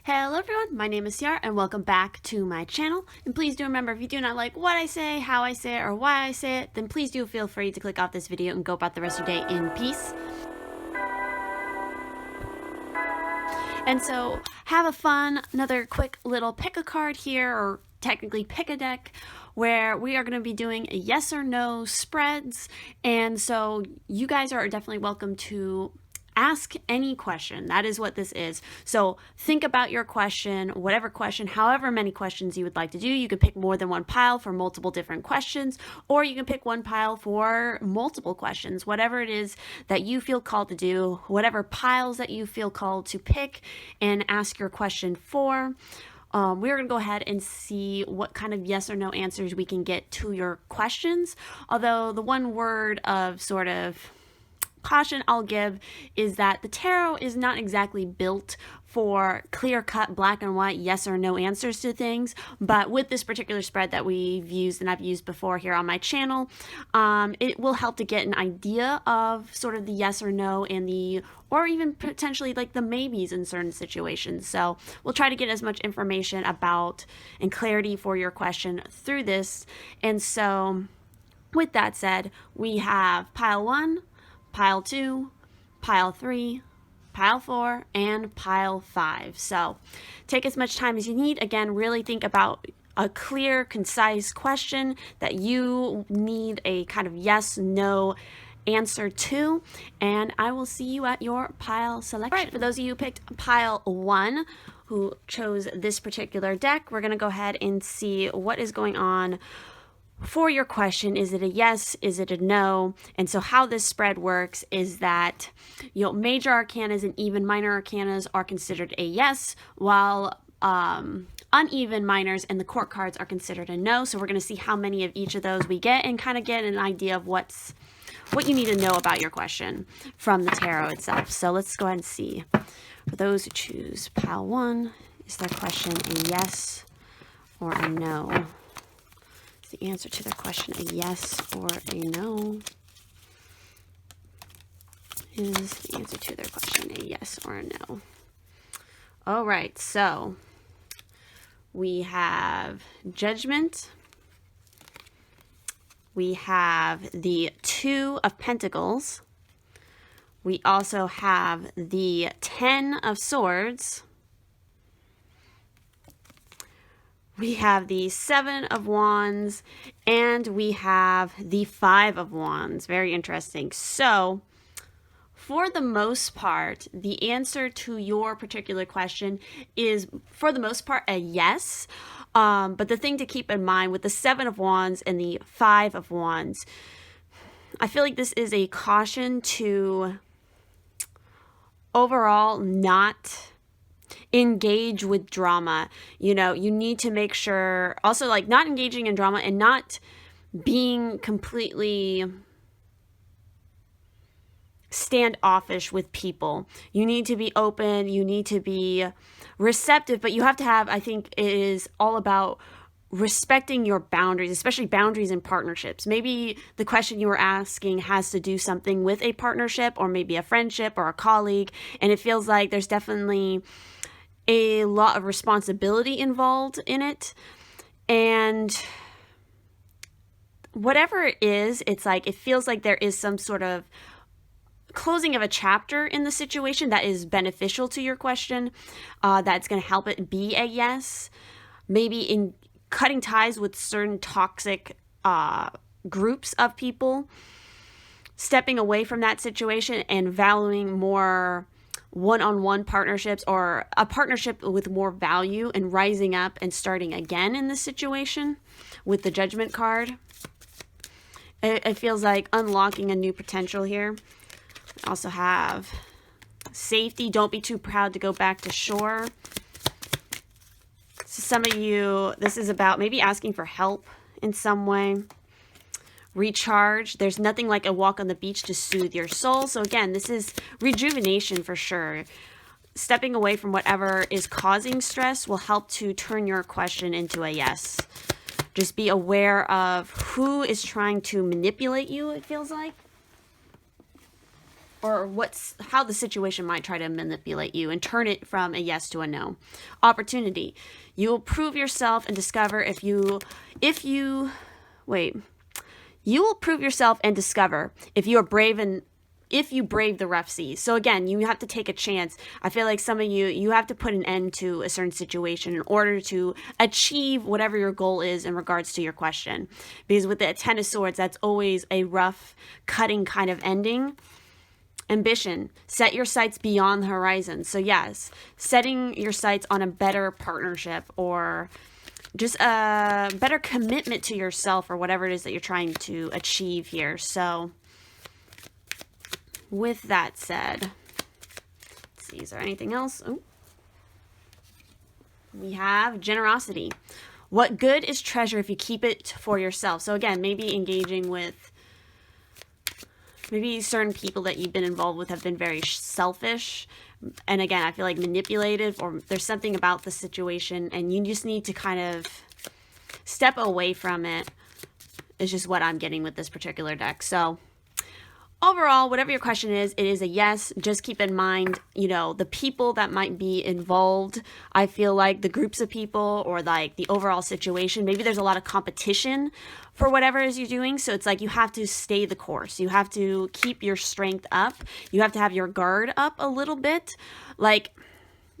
Hello everyone, my name is Ciarra and welcome back to my channel. And please do remember, if you do not like what I say, how I say it, or why I say it, then please do feel free to click off this video and go about the rest of your day in peace. And so, have a fun, another quick little pick a card here, or technically pick a deck, where we are going to be doing a yes or no spreads. And so you guys are definitely welcome to ask any question. That is what this is. So think about your question, whatever question, however many questions you would like to do. You can pick more than one pile for multiple different questions, or you can pick one pile for multiple questions, whatever it is that you feel called to do, whatever piles that you feel called to pick and ask your question for. We're going to go ahead and see what kind of yes or no answers we can get to your questions. Although the one word of sort of caution I'll give is that the tarot is not exactly built for clear-cut black and white yes or no answers to things, but with this particular spread that we've used and I've used before here on my channel, it will help to get an idea of sort of the yes or no and the, or even potentially like the maybes in certain situations. So we'll try to get as much information about and clarity for your question through this. And so with that said, we have pile 1, pile 2, pile 3, pile 4, and pile 5. So take as much time as you need. Again, really think about a clear, concise question that you need a kind of yes, no answer to, and I will see you at your pile selection. Right, for those of you who picked pile 1, who chose this particular deck, we're going to go ahead and see what is going on for your question. Is it a yes? Is it a no? And so how this spread works is that, major arcanas and even minor arcanas are considered a yes, while uneven minors and the court cards are considered a no. So we're going to see how many of each of those we get and kind of get an idea of what you need to know about your question from the tarot itself. So let's go ahead and see. For those who choose pile 1, is their question a yes or a no? The answer to their question a yes or a no? Is the answer to their question a yes or a no? All right, so we have Judgment. We have the 2 of Pentacles. We also have the 10 of Swords. We have the 7 of Wands, and we have the 5 of Wands. Very interesting. So, for the most part, the answer to your particular question is, for the most part, a yes. But the thing to keep in mind with the 7 of Wands and the 5 of Wands, I feel like this is a caution to overall not engage with drama. You need to make sure also, like, not engaging in drama and not being completely standoffish with people. You need to be open, you need to be receptive, but you have to have, I think it is all about respecting your boundaries, especially boundaries in partnerships. Maybe the question you were asking has to do something with a partnership or maybe a friendship or a colleague, and it feels like there's definitely a lot of responsibility involved in it. And whatever it is, it's like it feels like there is some sort of closing of a chapter in the situation that is beneficial to your question, that's going to help it be a yes. Maybe in cutting ties with certain toxic groups of people, stepping away from that situation and valuing more one-on-one partnerships or a partnership with more value, and rising up and starting again in this situation with the Judgment card. It feels like unlocking a new potential here. We also have safety. Don't be too proud to go back to shore. So some of you, this is about maybe asking for help in some way. Recharge. There's nothing like a walk on the beach to soothe your soul. So again, this is rejuvenation for sure. Stepping away from whatever is causing stress will help to turn your question into a yes. Just be aware of who is trying to manipulate you, it feels like. or how the situation might try to manipulate you and turn it from a yes to a no. Opportunity. You will prove yourself and discover you will prove yourself and discover if you are brave and if you brave the rough seas. So again, you have to take a chance. I feel like some of you have to put an end to a certain situation in order to achieve whatever your goal is in regards to your question. Because with the Ten of Swords, that's always a rough, cutting kind of ending. Ambition. Set your sights beyond the horizon. So yes, setting your sights on a better partnership or just a better commitment to yourself or whatever it is that you're trying to achieve here. So with that said, let's see, is there anything else? Oh. We have generosity. What good is treasure if you keep it for yourself? So again, maybe engaging with maybe certain people that you've been involved with have been very selfish. And again, I feel like manipulative, or there's something about the situation and you just need to kind of step away from it. It's just what I'm getting with this particular deck. So overall, whatever your question is, it is a yes. Just keep in mind, the people that might be involved. I feel like the groups of people or like the overall situation, maybe there's a lot of competition for whatever it is you're doing. So it's like you have to stay the course. You have to keep your strength up. You have to have your guard up a little bit. Like,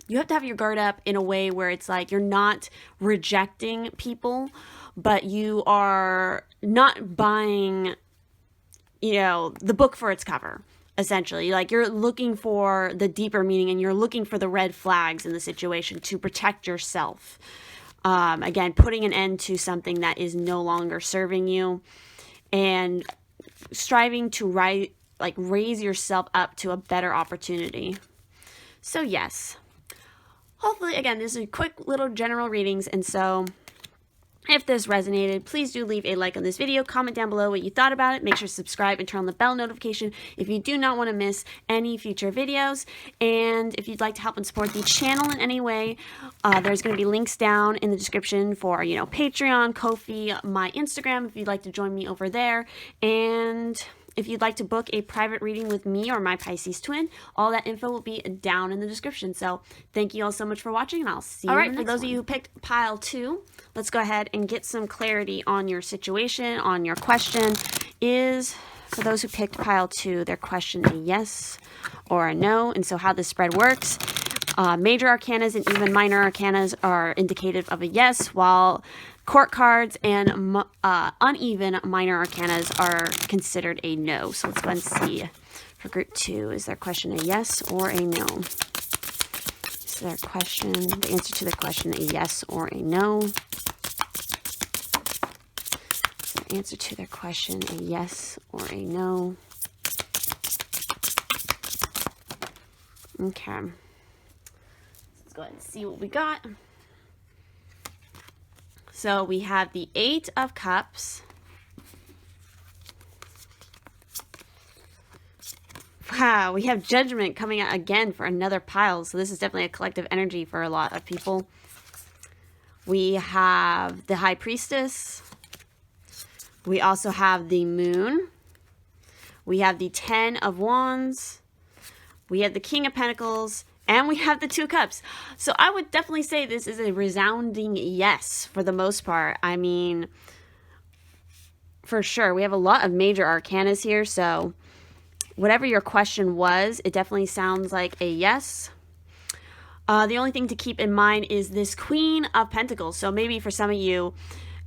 you have to have your guard up in a way where it's like you're not rejecting people, but you are not buying the book for its cover, essentially. Like, you're looking for the deeper meaning and you're looking for the red flags in the situation to protect yourself. Again, putting an end to something that is no longer serving you and striving to raise yourself up to a better opportunity. So yes, hopefully, again, this is quick little general readings. And so if this resonated, please do leave a like on this video, comment down below what you thought about it, make sure to subscribe and turn on the bell notification if you do not want to miss any future videos. And if you'd like to help and support the channel in any way, there's going to be links down in the description for, Patreon, Ko-fi, my Instagram, if you'd like to join me over there. And if you'd like to book a private reading with me or my Pisces-Twin, all that info will be down in the description. So thank you all so much for watching, and I'll see you in the next one. All right, for those of you who picked pile 2, let's go ahead and get some clarity on your situation, on your question. For those who picked pile 2, their question a yes or a no. And so how this spread works, major arcanas and even minor arcanas are indicative of a yes, while court cards and uneven minor arcanas are considered a no. So let's go and see for group 2. Is their question a yes or a no? Is their question, the answer to their question, a yes or a no? Is the answer to their question a yes or a no? Okay. Let's go ahead and see what we got. So we have the 8 of Cups. Wow, we have Judgment coming out again for another pile. So this is definitely a collective energy for a lot of people. We have the High Priestess. We also have the Moon. We have the 10 of Wands. We have the King of Pentacles. And we have the 2 cups. So I would definitely say this is a resounding yes for the most part. I mean, for sure. We have a lot of major arcanas here. So whatever your question was, it definitely sounds like a yes. The only thing to keep in mind is this Queen of Pentacles. So maybe for some of you,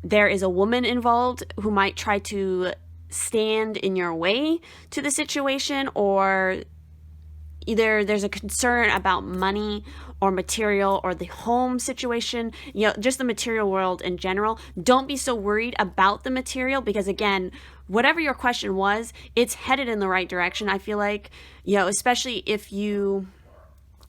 there is a woman involved who might try to stand in your way to the situation, or either there's a concern about money or material or the home situation, just the material world in general. Don't be so worried about the material because, again, whatever your question was, it's headed in the right direction. I feel like, especially if you're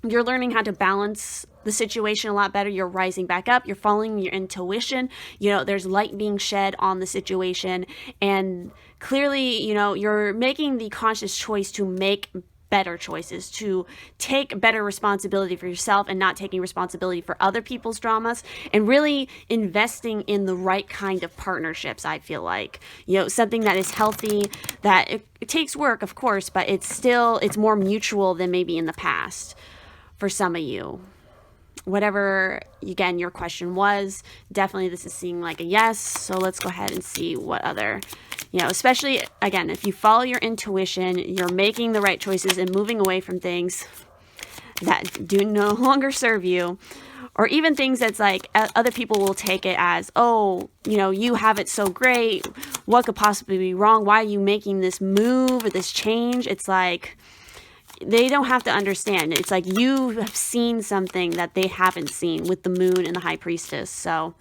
learning how to balance the situation a lot better. You're rising back up. You're following your intuition. There's light being shed on the situation. And clearly, you're making the conscious choice to make better choices, to take better responsibility for yourself and not taking responsibility for other people's dramas, and really investing in the right kind of partnerships. I feel like, something that is healthy, that it takes work, of course, but it's more mutual than maybe in the past for some of you. Whatever, again, your question was, definitely this is seeming like a yes. So let's go ahead and see what other, especially, again, if you follow your intuition, you're making the right choices and moving away from things that do no longer serve you, or even things that's like other people will take it as, oh, you have it so great. What could possibly be wrong? Why are you making this move or this change? It's like, they don't have to understand. It's like you have seen something that they haven't seen with the moon and the high priestess. So,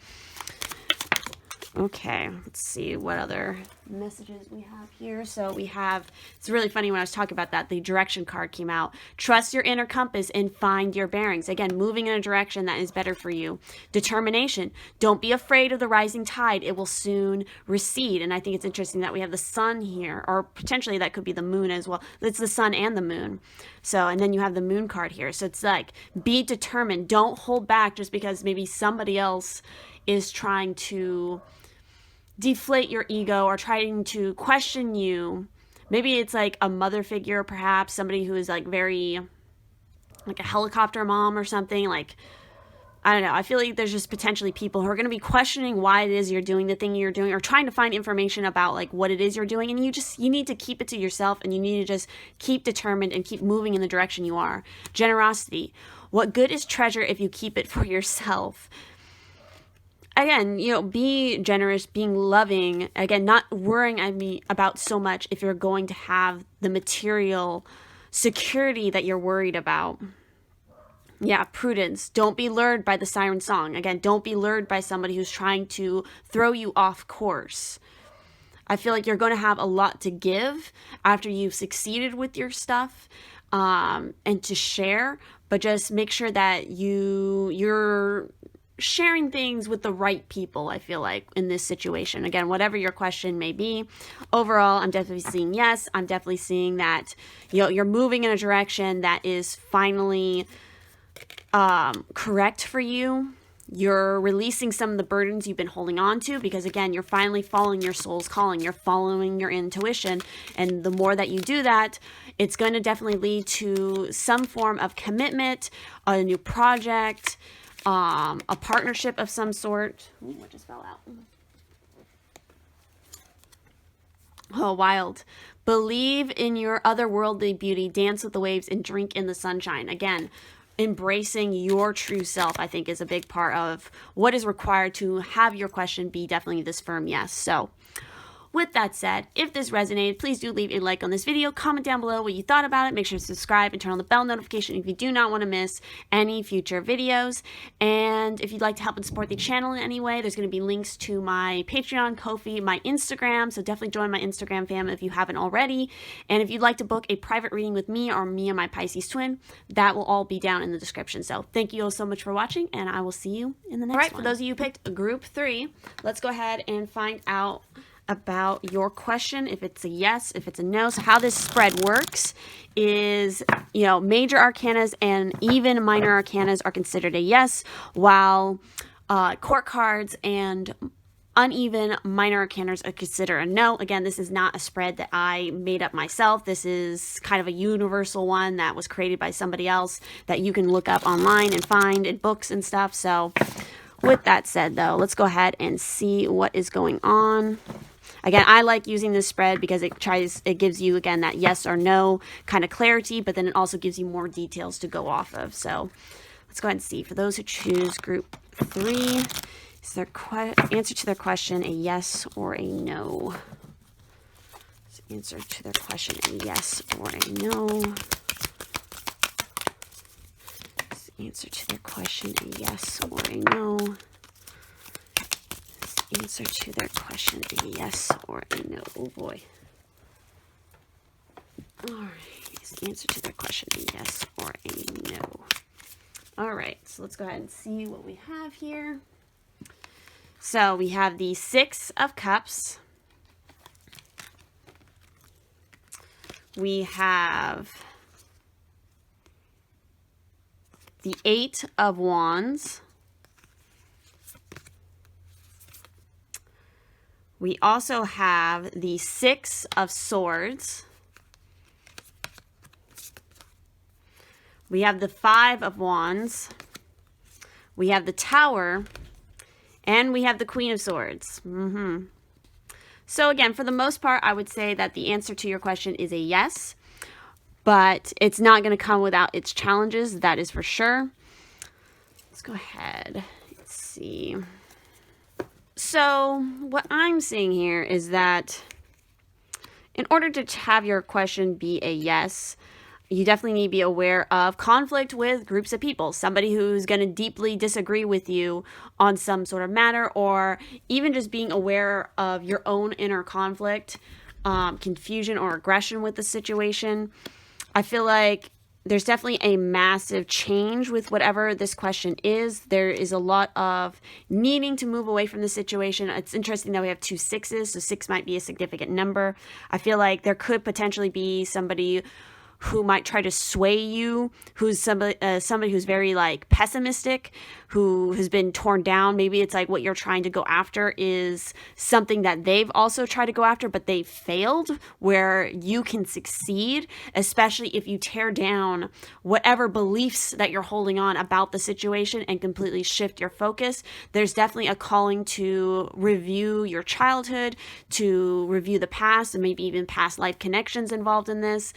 okay, let's see what other messages we have here. So we have, it's really funny when I was talking about that, the direction card came out. Trust your inner compass and find your bearings. Again, moving in a direction that is better for you. Determination. Don't be afraid of the rising tide. It will soon recede. And I think it's interesting that we have the sun here, or potentially that could be the moon as well. It's the sun and the moon. So, and then you have the moon card here. So it's like, be determined. Don't hold back just because maybe somebody else is trying to deflate your ego or trying to question you. Maybe it's like a mother figure, perhaps somebody who is like very, like a helicopter mom or something. Like, I don't know. I feel like there's just potentially people who are going to be questioning why it is you're doing the thing you're doing, or trying to find information about like what it is you're doing. And you need to keep it to yourself, and you need to just keep determined and keep moving in the direction you are. Generosity. What good is treasure if you keep it for yourself? Again, be generous, being loving. Again, not worrying about so much if you're going to have the material security that you're worried about. Yeah, prudence. Don't be lured by the siren song. Again, don't be lured by somebody who's trying to throw you off course. I feel like you're going to have a lot to give after you've succeeded with your stuff, and to share, but just make sure that you're sharing things with the right people, I feel like, in this situation. Again, whatever your question may be, overall, I'm definitely seeing yes. I'm definitely seeing that you're moving in a direction that is finally correct for you. You're releasing some of the burdens you've been holding on to, because again, you're finally following your soul's calling. You're following your intuition. And the more that you do that, it's going to definitely lead to some form of commitment, a new project, a partnership of some sort. Ooh, what just fell out? Oh, wild. Believe in your otherworldly beauty, dance with the waves, and drink in the sunshine. Again, embracing your true self, I think, is a big part of what is required to have your question be definitely this firm yes. So, with that said, if this resonated, please do leave a like on this video, comment down below what you thought about it, make sure to subscribe and turn on the bell notification if you do not want to miss any future videos. And if you'd like to help and support the channel in any way, there's going to be links to my Patreon, Ko-fi, my Instagram, so definitely join my Instagram fam if you haven't already. And if you'd like to book a private reading with me or me and my Pisces-Twin, that will all be down in the description. So thank you all so much for watching, and I will see you in the next one. All right, for those of you who picked group 3, let's go ahead and find out about your question, if it's a yes, if it's a no. So how this spread works is, major arcanas and even minor arcanas are considered a yes, while court cards and uneven minor arcanas are considered a no. Again, this is not a spread that I made up myself. This is kind of a universal one that was created by somebody else that you can look up online and find in books and stuff. So with that said, though, let's go ahead and see what is going on. Again, I like using this spread because it gives you, again, that yes or no kind of clarity, but then it also gives you more details to go off of. So let's go ahead and see. For those who choose group 3, is their answer to their question a yes or a no? Is the answer to their question a yes or a no? Is the answer to their question a yes or a no? Answer to their question a yes or a no? Oh boy. Alright, is the answer to their question a yes or a no? Alright, so let's go ahead and see what we have here. So we have the 6 of Cups. We have the 8 of Wands. We also have the 6 of Swords. We have the 5 of Wands. We have the Tower. And we have the Queen of Swords. So again, for the most part, I would say that the answer to your question is a yes. But it's not going to come without its challenges. That is for sure. Let's go ahead. Let's see. So what I'm seeing here is that in order to have your question be a yes, you definitely need to be aware of conflict with groups of people. Somebody who's going to deeply disagree with you on some sort of matter, or even just being aware of your own inner conflict, confusion or aggression with the situation. I feel like there's definitely a massive change with whatever this question is. There is a lot of needing to move away from the situation. It's interesting that we have 2 6s, so 6 might be a significant number. I feel like there could potentially be somebody who might try to sway you, who's somebody who's very like pessimistic, who has been torn down. Maybe it's like what you're trying to go after is something that they've also tried to go after, but they failed, where you can succeed, especially if you tear down whatever beliefs that you're holding on about the situation and completely shift your focus. There's definitely a calling to review your childhood, to review the past, and maybe even past life connections involved in this.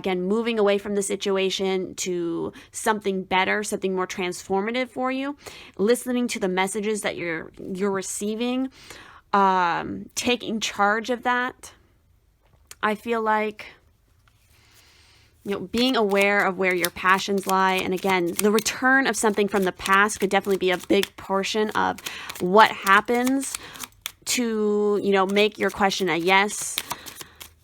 Again, moving away from the situation to something better, something more transformative for you, listening to the messages that you're receiving, taking charge of that. I feel like, being aware of where your passions lie. And again, the return of something from the past could definitely be a big portion of what happens to, make your question a yes.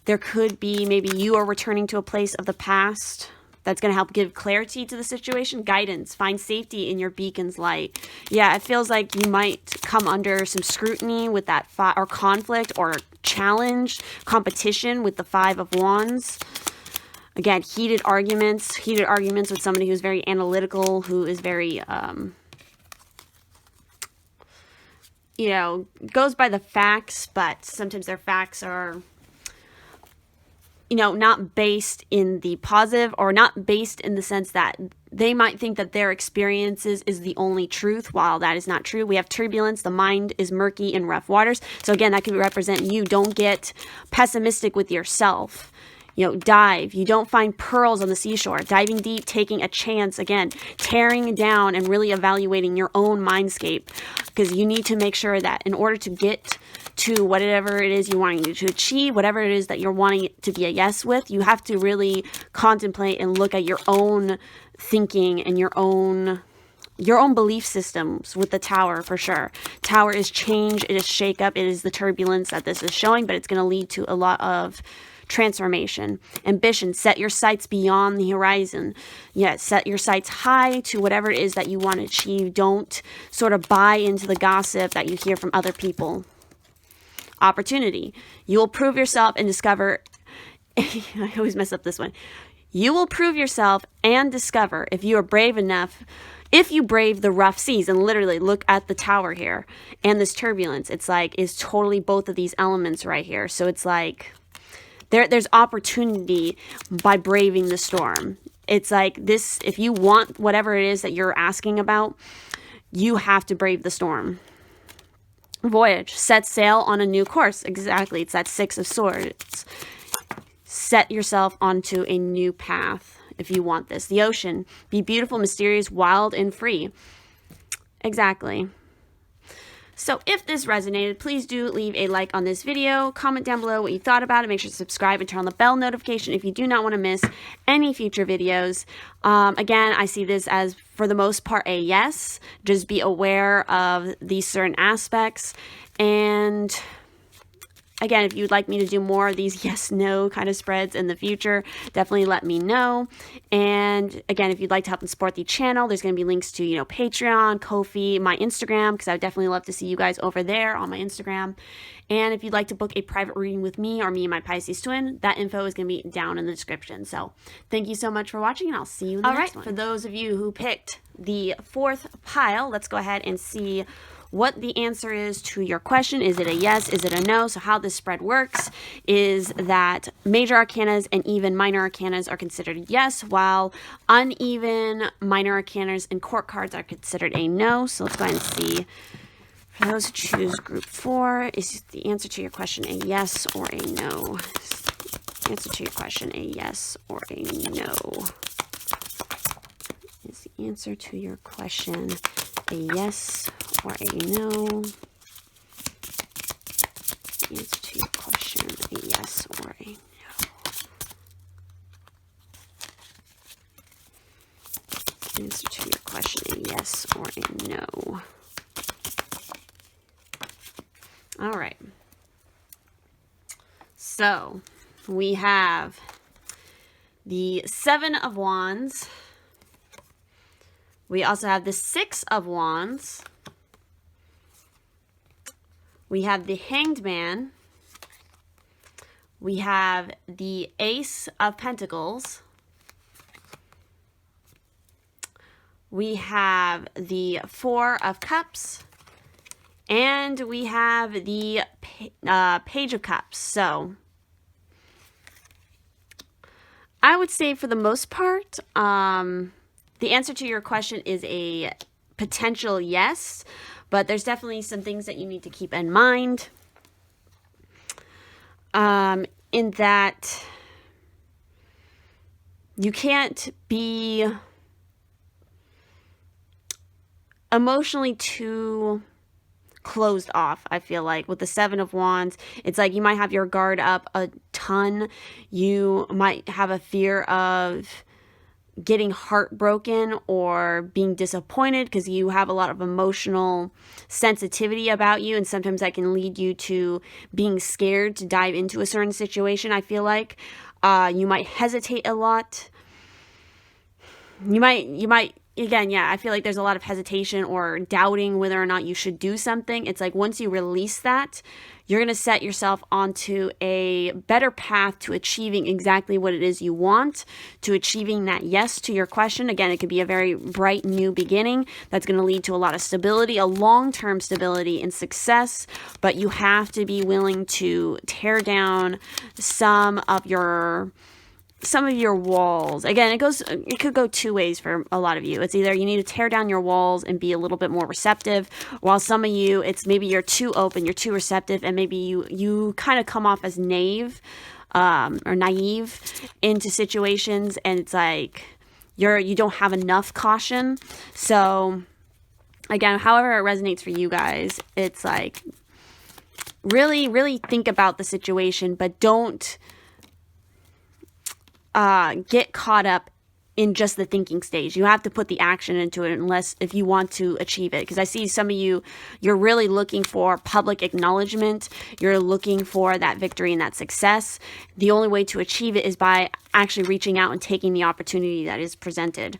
There could be maybe you are returning to a place of the past that's going to help give clarity to the situation, guidance, find safety in your beacon's light. Yeah, it feels like you might come under some scrutiny with that or conflict or challenge, competition with the 5 of Wands. Again, heated arguments with somebody who's very analytical, who is very, goes by the facts, but sometimes their facts are, not based in the positive, or not based in the sense that they might think that their experiences is the only truth, while that is not true. We have turbulence. The mind is murky in rough waters. So again, that could represent you. Don't get pessimistic with yourself. Dive. You don't find pearls on the seashore. Diving deep, taking a chance. Again, tearing down and really evaluating your own mindscape, because you need to make sure that in order to get to whatever it is you're wanting to achieve, whatever it is that you're wanting it to be a yes with, you have to really contemplate and look at your own thinking and your own belief systems with the Tower, for sure. Tower is change, it is shakeup, it is the turbulence that this is showing, but it's going to lead to a lot of transformation. Ambition, set your sights beyond the horizon. Set your sights high to whatever it is that you want to achieve. Don't sort of buy into the gossip that you hear from other people. Opportunity. You will prove yourself and discover. I always mess up this one. You will prove yourself and discover if you are brave enough, if you brave the rough seas. And literally look at the Tower here and this turbulence. It's like, is totally both of these elements right here. So it's like there's opportunity by braving the storm. It's like this, if you want whatever it is that you're asking about, you have to brave the storm. Voyage, set sail on a new course. Exactly. It's that 6 of Swords. Set yourself onto a new path if you want this. The ocean, be beautiful, mysterious, wild, and free. Exactly. So if this resonated, please do leave a like on this video. Comment down below what you thought about it. Make sure to subscribe and turn on the bell notification if you do not want to miss any future videos. Again, I see this as, for the most part, a yes. Just be aware of these certain aspects. And again, if you'd like me to do more of these yes/no kind of spreads in the future, definitely let me know. And again, if you'd like to help and support the channel, there's going to be links to, Patreon, Ko-fi, my Instagram, because I would definitely love to see you guys over there on my Instagram. And if you'd like to book a private reading with me or me and my Pisces-Twin, that info is going to be down in the description. So thank you so much for watching, and I'll see you in the next one. For those of you who picked the 4th pile, let's go ahead and see what the answer is to your question. Is it a yes? Is it a no? So how this spread works is that major arcanas and even minor arcanas are considered yes, while uneven minor arcanas and court cards are considered a no. So let's go ahead and see. For those who choose group 4, is the answer to your question a yes or a no? The answer to your question a yes or a no? Is the answer to your question a yes or a no? The answer to your question a yes or a no? The answer to your question a yes or a no? All right. So we have the 7 of Wands. We also have the 6 of Wands. We have the Hanged Man. We have the Ace of Pentacles. We have the 4 of Cups. And we have the Page of Cups. So I would say for the most part, the answer to your question is a potential yes, but there's definitely some things that you need to keep in mind. In that you can't be emotionally too closed off. I feel like with the 7 of Wands, it's like you might have your guard up a ton. You might have a fear of getting heartbroken or being disappointed because you have a lot of emotional sensitivity about you, and sometimes that can lead you to being scared to dive into a certain situation. I feel like you might hesitate a lot. You might again, yeah, I feel like there's a lot of hesitation or doubting whether or not you should do something. It's like once you release that, you're going to set yourself onto a better path to achieving exactly what it is you want, to achieving that yes to your question. Again, it could be a very bright new beginning that's going to lead to a lot of stability, a long-term stability and success, but you have to be willing to tear down some of your walls. Again, it could go two ways for a lot of you. It's either you need to tear down your walls and be a little bit more receptive, while some of you, it's maybe you're too open, you're too receptive, and maybe you kind of come off as naive into situations, and it's like you don't have enough caution. So again, however it resonates for you guys, it's like really, really think about the situation, but don't get caught up in just the thinking stage. You have to put the action into it if you want to achieve it. Because I see some of you, you're really looking for public acknowledgement. You're looking for that victory and that success. The only way to achieve it is by actually reaching out and taking the opportunity that is presented.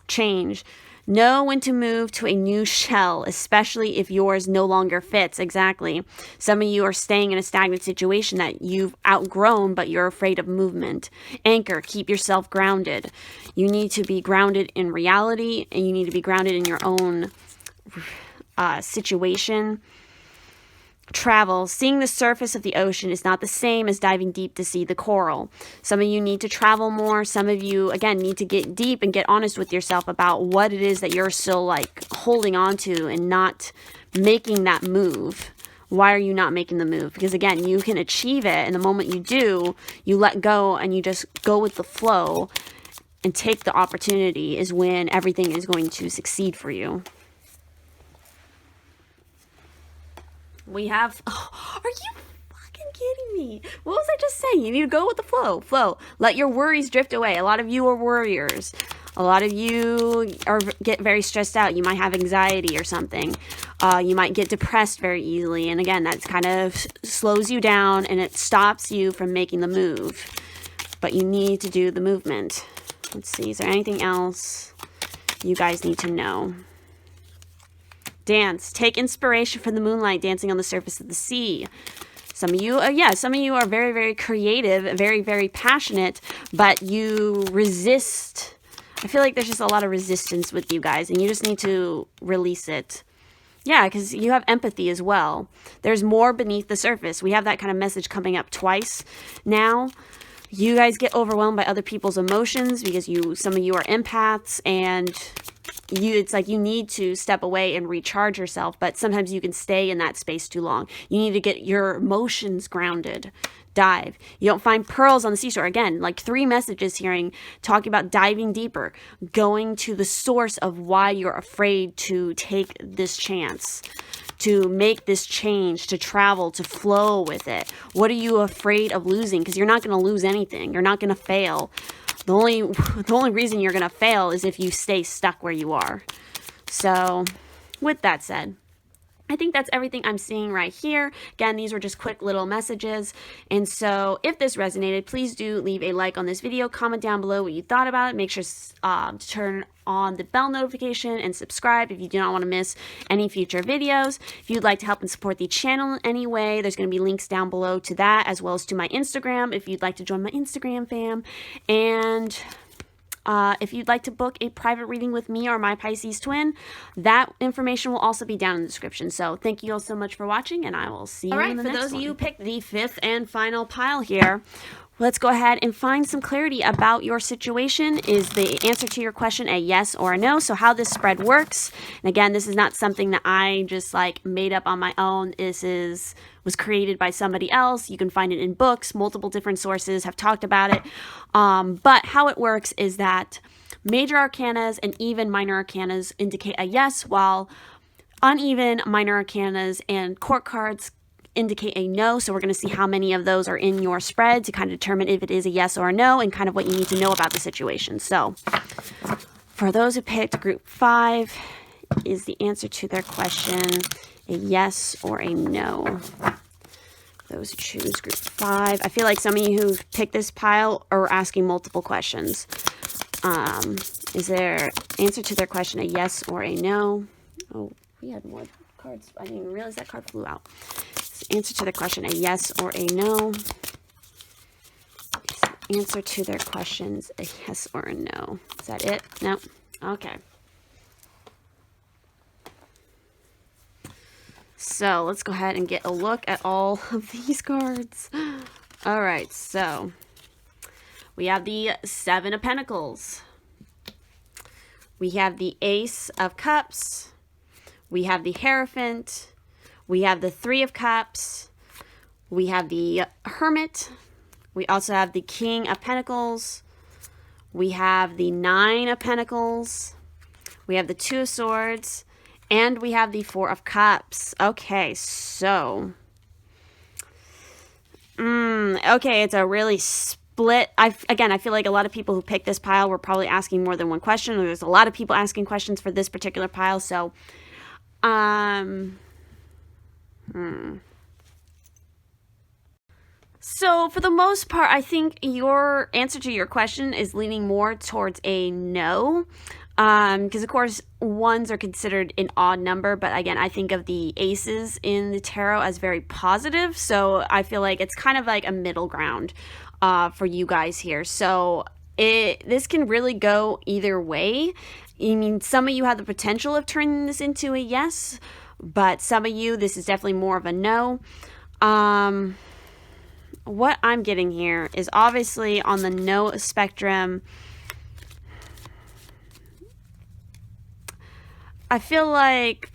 Change. Know when to move to a new shell, especially if yours no longer fits. Exactly. Some of you are staying in a stagnant situation that you've outgrown, but you're afraid of movement. Anchor. Keep yourself grounded. You need to be grounded in reality, and you need to be grounded in your own situation. Travel. Seeing the surface of the ocean is not the same as diving deep to see the coral. Some of you need to travel more. Some of you, again, need to get deep and get honest with yourself about what it is that you're still like holding on to and not making that move. Why are you not making the move? Because again, you can achieve it, and the moment you do, you let go and you just go with the flow and take the opportunity is when everything is going to succeed for you. We have, are you fucking kidding me? What was I just saying? You need to go with the flow. Let your worries drift away. A lot of you are worriers. A lot of you get very stressed out. You might have anxiety or something. You might get depressed very easily. And again, that kind of slows you down and it stops you from making the move. But you need to do the movement. Let's see, is there anything else you guys need to know? Dance. Take inspiration from the moonlight dancing on the surface of the sea. Some of you, some of you are very, very creative, very, very passionate, but you resist. I feel like there's just a lot of resistance with you guys, and you just need to release it. Yeah, because you have empathy as well. There's more beneath the surface. We have that kind of message coming up twice now. You guys get overwhelmed by other people's emotions because some of you are empaths, and it's like you need to step away and recharge yourself, but sometimes you can stay in that space too long. You need to get your emotions grounded. Dive. You don't find pearls on the seashore. Again, like 3 messages here talking about diving deeper, going to the source of why you're afraid to take this chance, to make this change, to travel, to flow with it. What are you afraid of losing? Because you're not going to lose anything. You're not going to fail. The only reason you're going to fail is if you stay stuck where you are. So with that said, I think that's everything I'm seeing right here. Again, these were just quick little messages. And so if this resonated, please do leave a like on this video. Comment down below what you thought about it. Make sure to turn on the bell notification and subscribe if you do not want to miss any future videos. If you'd like to help and support the channel in any way, there's going to be links down below to that, as well as to my Instagram if you'd like to join my Instagram fam. And if you'd like to book a private reading with me or my Pisces-Twin, that information will also be down in the description. So thank you all so much for watching, and I will see you in the next one. For those of you who picked the 5th and final pile here, let's go ahead and find some clarity about your situation. Is the answer to your question a yes or a no? So how this spread works. And again, this is not something that I just like made up on my own. This was created by somebody else. You can find it in books. Multiple different sources have talked about it. But how it works is that major arcanas and even minor arcanas indicate a yes, while uneven minor arcanas and court cards indicate a no. So we're going to see how many of those are in your spread to kind of determine if it is a yes or a no and kind of what you need to know about the situation. So for those who picked group 5, is the answer to their question a yes or a no? Those who choose group 5. I feel like some of you who picked this pile are asking multiple questions. Is their answer to their question a yes or a no? Oh, we had more cards. I didn't even realize that card flew out. Answer to the question a yes or a no? Answer to their questions a yes or a no? Is that it? No? Okay. So let's go ahead and get a look at all of these cards. All right, so we have the 7 of Pentacles. We have the Ace of Cups. We have the Hierophant. We have the 3 of Cups. We have the Hermit. We also have the King of Pentacles. We have the 9 of Pentacles. We have the 2 of Swords. And we have the 4 of Cups. Okay, so okay, it's a really split. Again, I feel like a lot of people who picked this pile were probably asking more than one question. There's a lot of people asking questions for this particular pile, so So for the most part, I think your answer to your question is leaning more towards a no. Because of course, 1s are considered an odd number, but again, I think of the aces in the tarot as very positive. So I feel like it's kind of like a middle ground for you guys here. So this can really go either way. I mean, some of you have the potential of turning this into a yes, but some of you, this is definitely more of a no. What I'm getting here is obviously on the no spectrum. I feel like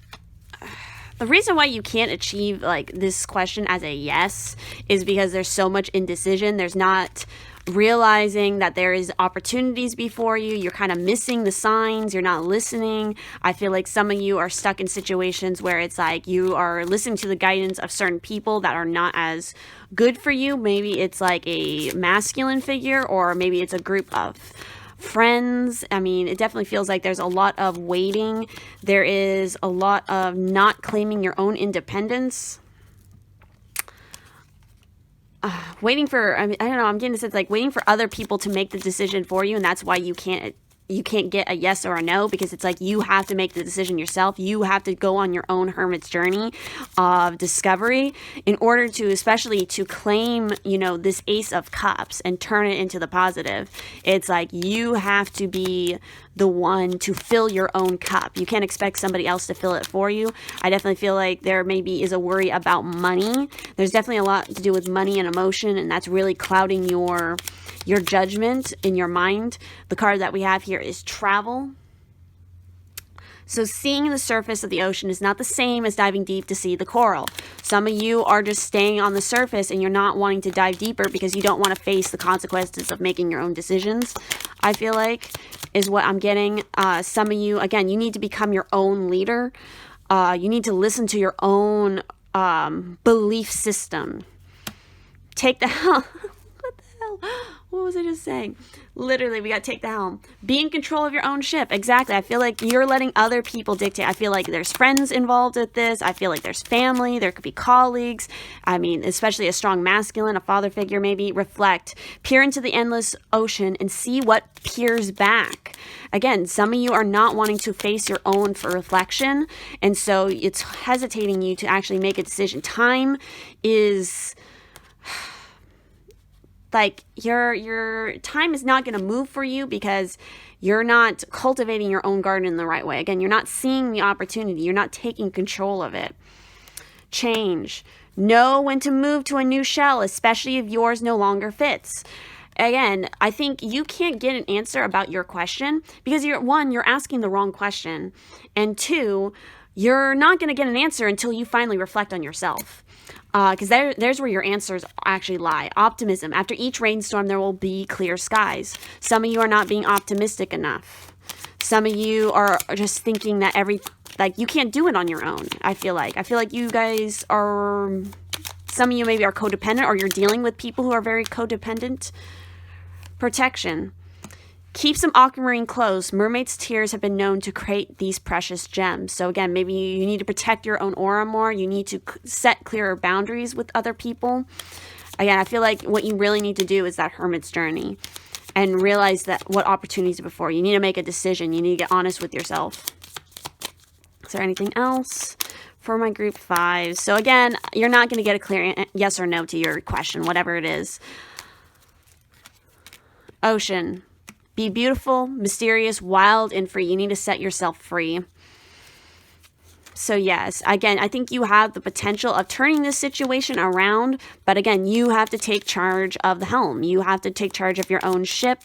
the reason why you can't achieve like this question as a yes is because there's so much indecision. There's not realizing that there is opportunities before you. You're kind of missing the signs. You're not listening. I feel like some of you are stuck in situations where it's like you are listening to the guidance of certain people that are not as good for you. Maybe it's like a masculine figure, or maybe it's a group of friends. I mean, it definitely feels like there's a lot of waiting. There is a lot of not claiming your own independence. Waiting for, I don't know, I'm getting the sense like waiting for other people to make the decision for you, and that's why you can't get a yes or a no, because it's like you have to make the decision yourself. You have to go on your own hermit's journey of discovery in order to, especially to claim, you know, this Ace of Cups and turn it into the positive. It's like you have to be the one to fill your own cup. You can't expect somebody else to fill it for you. I definitely feel like there maybe is a worry about money. There's definitely a lot to do with money and emotion, and that's really clouding your judgment in your mind. The card that we have here is travel. So seeing the surface of the ocean is not the same as diving deep to see the coral. Some of you are just staying on the surface and you're not wanting to dive deeper because you don't want to face the consequences of making your own decisions, I feel like, is what I'm getting. Some of you, again, you need to become your own leader. You need to listen to your own belief system. Take the helm. What the hell? What was I just saying? Literally, we got to take the helm. Be in control of your own ship. Exactly. I feel like you're letting other people dictate. I feel like there's friends involved with this. I feel like there's family. There could be colleagues. I mean, especially a strong masculine, a father figure maybe. Reflect. Peer into the endless ocean and see what peers back. Again, some of you are not wanting to face your own for reflection. And so it's hesitating you to actually make a decision. Time is... like your time is not going to move for you because you're not cultivating your own garden in the right way. Again, you're not seeing the opportunity. You're not taking control of it. Change. Know when to move to a new shell, especially if yours no longer fits. Again, I think you can't get an answer about your question because you're asking the wrong question. And two, you're not going to get an answer until you finally reflect on yourself. Because there's where your answers actually lie. Optimism. After each rainstorm, there will be clear skies. Some of you are not being optimistic enough. Some of you are just thinking that you can't do it on your own, I feel like. I feel like you guys are, some of you maybe are codependent, or you're dealing with people who are very codependent. Protection. Keep some aquamarine clothes. Mermaid's tears have been known to create these precious gems. So again, maybe you need to protect your own aura more. You need to set clearer boundaries with other people. Again, I feel like what you really need to do is that hermit's journey and realize that what opportunities are before you. You need to make a decision. You need to get honest with yourself. Is there anything else for my group 5? So again, you're not going to get a clear yes or no to your question, whatever it is. Ocean. Be beautiful, mysterious, wild, and free. You need to set yourself free. So yes, again, I think you have the potential of turning this situation around. But again, you have to take charge of the helm. You have to take charge of your own ship.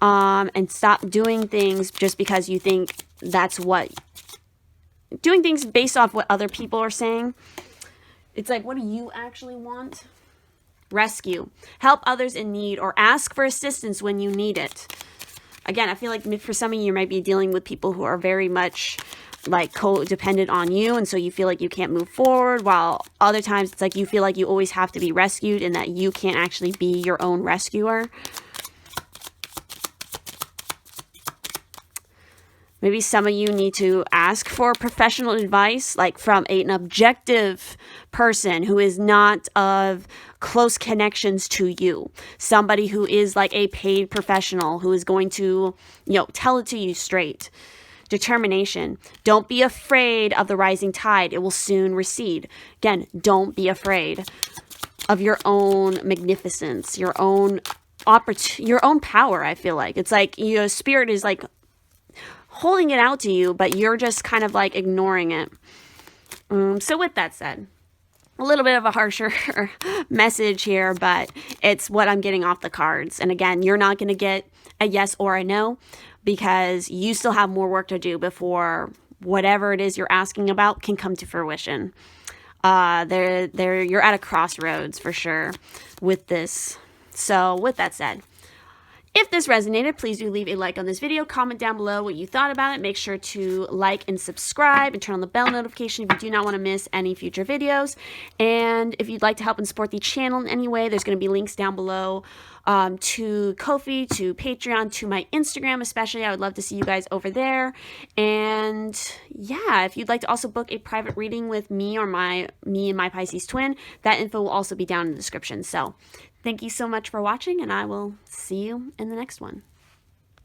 And stop doing things just because you think that's what... doing things based off what other people are saying. It's like, what do you actually want? Rescue. Help others in need or ask for assistance when you need it. Again, I feel like for some of you might be dealing with people who are very much like codependent on you, and so you feel like you can't move forward, while other times it's like you feel like you always have to be rescued and that you can't actually be your own rescuer. Maybe some of you need to ask for professional advice, like from an objective person who is not of close connections to you. Somebody who is like a paid professional who is going to, tell it to you straight. Determination. Don't be afraid of the rising tide. It will soon recede. Again, don't be afraid of your own magnificence, your own power, I feel like. It's like your spirit is like holding it out to you, but you're just kind of like ignoring it. So with that said, a little bit of a harsher message here, but it's what I'm getting off the cards. And again, you're not going to get a yes or a no because you still have more work to do before whatever it is you're asking about can come to fruition. You're at a crossroads for sure with this. So with that said, If this resonated, please do leave a like on this video. Comment down below what you thought about it. Make sure to like and subscribe and turn on the bell notification if you do not want to miss any future videos. And if you'd like to help and support the channel in any way, there's going to be links down below to Ko-fi, to Patreon, to my Instagram especially. I would love to see you guys over there. And yeah, if you'd like to also book a private reading with me or me and my Pisces twin, that info will also be down in the description. So thank you so much for watching, and I will see you in the next one.